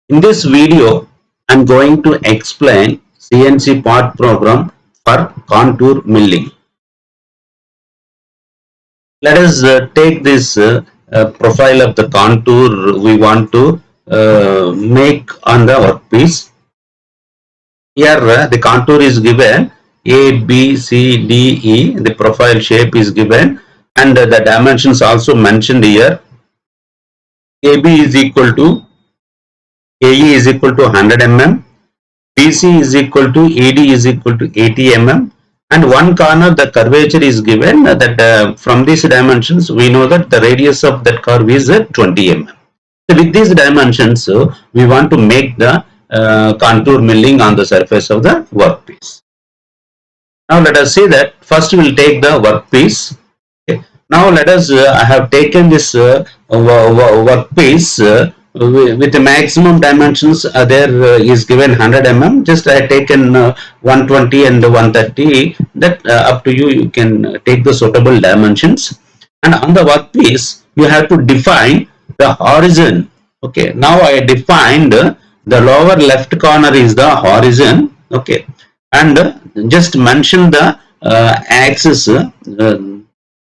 In this video, I am going to explain CNC part program for contour milling. Let us take this profile of the contour we want to make on the workpiece. Here the contour is given A, B, C, D, E. The profile shape is given and the dimensions also mentioned here. AB is equal to AE is equal to 100 mm, BC is equal to AD is equal to 80 mm, and one corner the curvature is given that from these dimensions we know that the radius of that curve is 20 mm. So with these dimensions we want to make the contour milling on the surface of the workpiece. Now let us see that first we will take the workpiece. Okay. Now let us I have taken this workpiece with the maximum dimensions there is given 100 mm. Just I have taken 120 and 130. That up to you. You can take the suitable dimensions. And on the workpiece, you have to define the horizon. Okay. Now I defined the lower left corner is the horizon. Okay. And just mention the axis.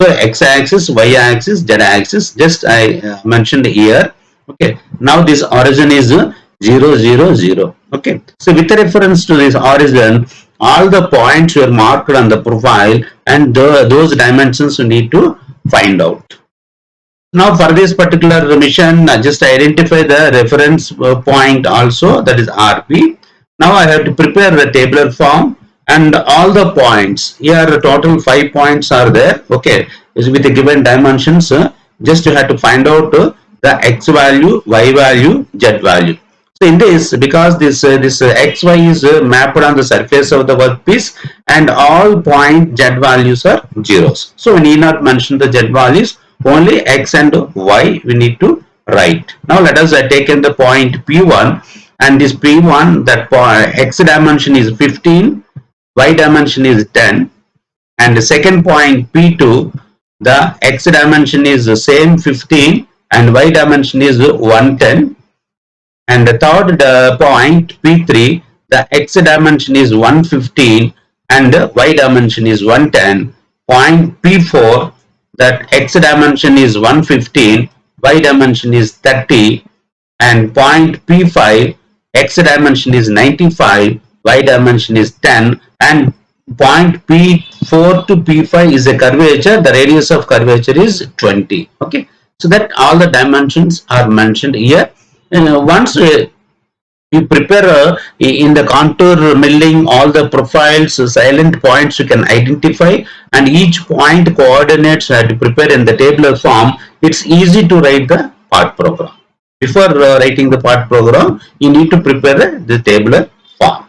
X-axis, Y-axis, Z-axis. Just I mentioned here. Okay, now this origin is 0, 0, 0. Okay, so with reference to this origin, all the points were marked on the profile and those dimensions you need to find out. Now for this particular mission, just identify the reference point also, that is RP. Now I have to prepare the tabular form and all the points. Here total 5 points are there. Okay, with the given dimensions, just you have to find out the X value, Y value, Z value. So in this, because this XY is mapped on the surface of the workpiece and all point Z values are zeros. So we need not mention the Z values, only X and Y we need to write. Now let us take in the point P1, and this P1, that point, X dimension is 15, Y dimension is 10, and the second point P2, the X dimension is the same 15 and Y dimension is 110, and the third point P3, the X dimension is 115 and Y dimension is 110. Point P4, that X dimension is 115, Y dimension is 30, and point P5, X dimension is 95, Y dimension is 10, and point P4 to P5 is a curvature. The radius of curvature is 20. Okay. So that all the dimensions are mentioned here. And once you prepare in the contour milling, all the profiles, silent points you can identify, and each point coordinates to prepare in the tabular form. It's easy to write the part program. Before writing the part program, you need to prepare the tabular form.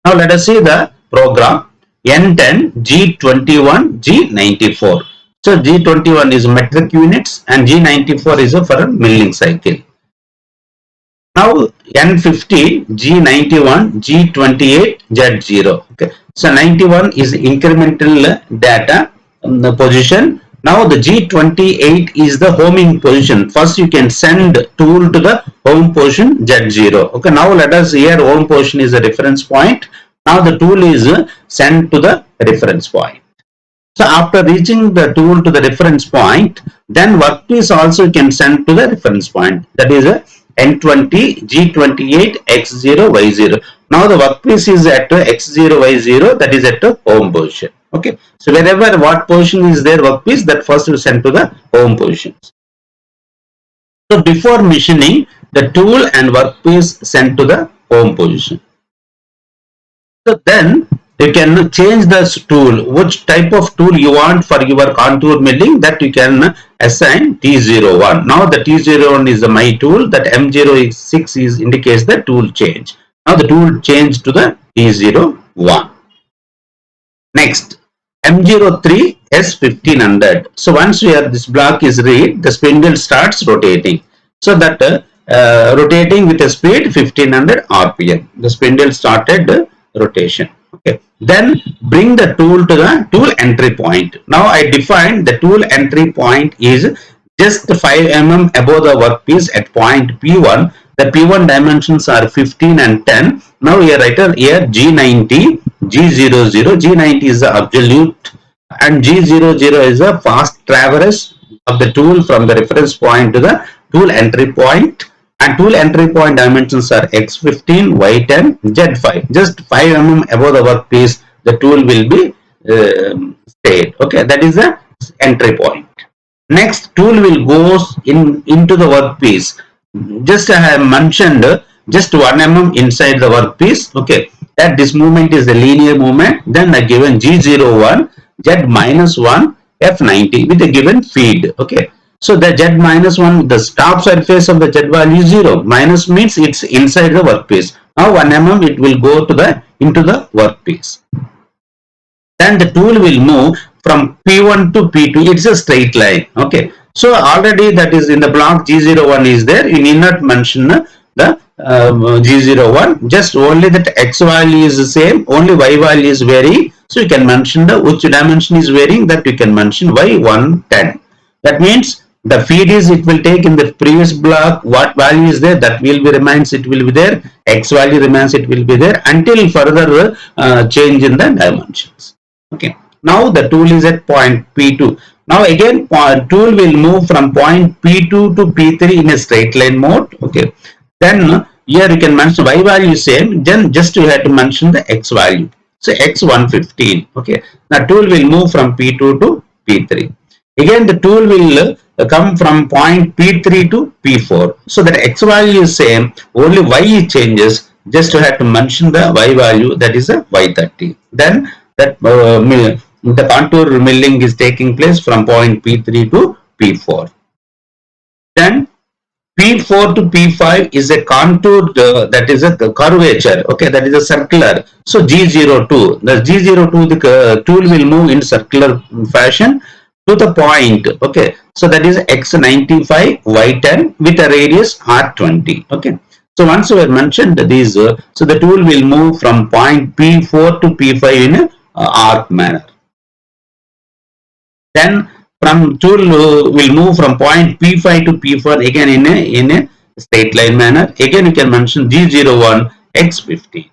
Now let us see the program. N10, G21, G94. So G21 is metric units and G94 is for a milling cycle. Now N50, G91, G28, Z0. Okay. So 91 is incremental data the position. Now the G28 is the homing position. First you can send tool to the home position Z0. Okay. Now let us here home position is a reference point. Now the tool is sent to the reference point. So after reaching the tool to the reference point, then workpiece also can send to the reference point. That is N20, G28, X0, Y0. Now the workpiece is at X0, Y0, that is at the home position. Okay. So wherever what position is there workpiece, that first will send to the home positions. So before machining, the tool and workpiece sent to the home position. So then you can change the tool, which type of tool you want for your contour milling, that you can assign T01. Now the T01 is my tool, that M06 is indicates the tool change. Now the tool change to the T01. Next, M03 S1500. So once this block is read, the spindle starts rotating. So that rotating with a speed 1500 RPM. The spindle started rotation. Okay. Then bring the tool to the tool entry point. Now I define the tool entry point is just 5 mm above the workpiece at point P1. The P1 dimensions are 15 and 10. Now here write here G90, G00. G90 is the absolute and G00 is a fast traverse of the tool from the reference point to the tool entry point. And tool entry point dimensions are X15, Y10, Z5. Just 5 mm above the workpiece, the tool will be stayed. Okay, that is the entry point. Next, tool will go into the workpiece. Just I have mentioned just 1 mm inside the workpiece. Okay, that this movement is a linear movement. Then I given G01, Z-1, F90 with a given feed. Okay, so the Z-1, the top surface of the Z value is 0. Minus means it's inside the workpiece. Now 1 mm it will go to into the workpiece. Then the tool will move from P1 to P2. It's a straight line. Okay. So already that is in the block G01 is there. You need not mention the G01. Just only that X value is the same. Only Y value is varying. So you can mention the which dimension is varying, that you can mention Y110. That means the feed is it will take in the previous block what value is there, that will be remains, it will be there. X value remains, it will be there until further change in the dimensions. Okay. Now the tool is at point P2. Now again tool will move from point P2 to P3 in a straight line mode. Okay. Then here you can mention Y value same. Then just you have to mention the X value. So X115. Okay. Now tool will move from P2 to P3. Again the tool will come from point P3 to P4. So that X value is same. Only Y changes. Just you have to mention the Y value, that is a Y30. Then that the contour milling is taking place from point P3 to P4. Then P4 to P5 is a contour, that is a curvature. Okay, that is a circular. So G02, the G02, the tool will move in circular fashion to the point. Okay, so that is X95, Y10 with a radius R20. Okay. So once we have mentioned these, so the tool will move from point P4 to P5 in a arc manner. Then from tool will move from point P5 to P4 again in a straight line manner. Again you can mention G01, X15.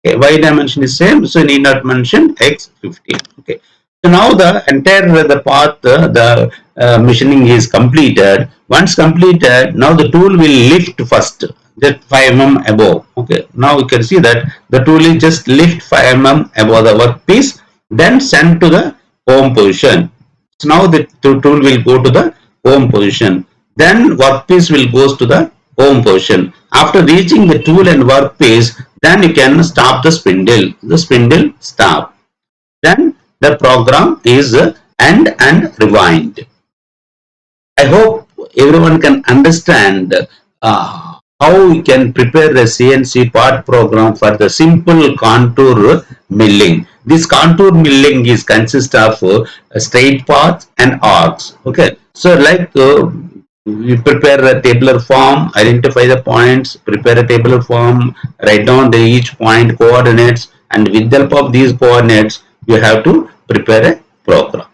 Okay, Y dimension is same, so you need not mention X15. Okay. So now the entire the path, the machining is completed. Once completed, now the tool will lift first, just 5 mm above. Okay. Now you can see that the tool is just lift 5 mm above the workpiece, then send to the home position. So now the tool will go to the home position. Then workpiece will goes to the home position. After reaching the tool and workpiece, then you can stop the spindle. The spindle stop. Then the program is end and rewind. I hope everyone can understand how we can prepare a CNC part program for the simple contour milling. This contour milling is consist of straight paths and arcs. Okay, so like you prepare a tabular form, identify the points, prepare a tabular form, write down the each point coordinates, and with the help of these coordinates you have to prepare a program.